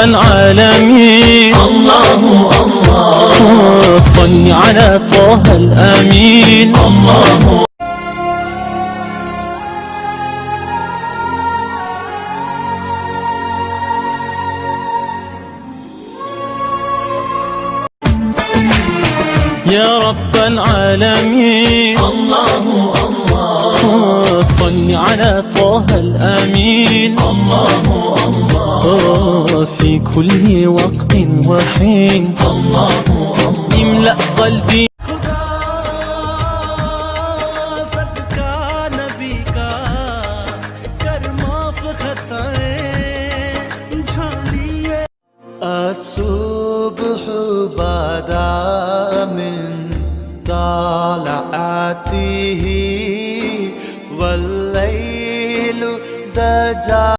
العالمين. الله الله صل على طه الأمين. الله يا رب العالمين. الله الله صل على طه الأمين. الله الله في كل وقت وحين. الله الله يملأ قلبي الصبح بدا من طلعته والليل دجى